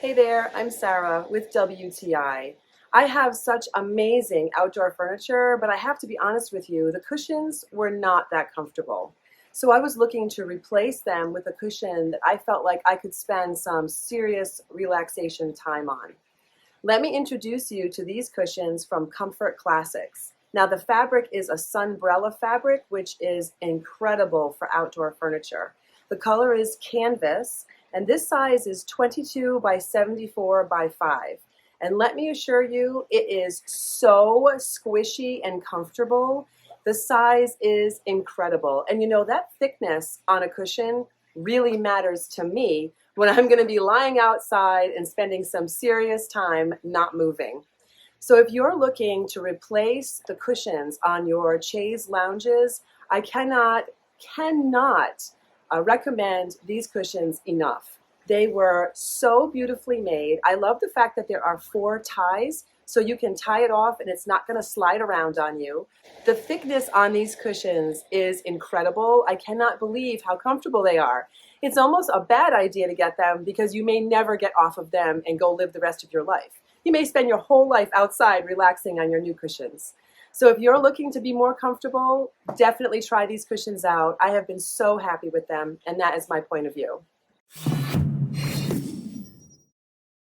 Hey there, I'm Sarah with WTI. I have such amazing outdoor furniture, but I have to be honest with you, the cushions were not that comfortable. So I was looking to replace them with a cushion that I felt like I could spend some serious relaxation time on. Let me introduce you to these cushions from Comfort Classics. Now the fabric is a Sunbrella fabric, which is incredible for outdoor furniture. The color is canvas, and this size is 22 by 74 by 5. And let me assure you, it is so squishy and comfortable. The size is incredible. And you know, that thickness on a cushion really matters to me when I'm going to be lying outside and spending some serious time not moving. So if you're looking to replace the cushions on your CHAISE lounges, I cannot recommend these cushions enough. They were so beautifully made. I love the fact that there are 4 ties, so you can tie it off and it's not going to slide around on you. The thickness on these cushions is incredible. I cannot believe how comfortable they are. It's almost a bad idea to get them because you may never get off of them and go live the rest of your life. You may spend your whole life outside relaxing on your new cushions. So if you're looking to be more comfortable, definitely try these cushions out. I have been so happy with them, and that is my point of view.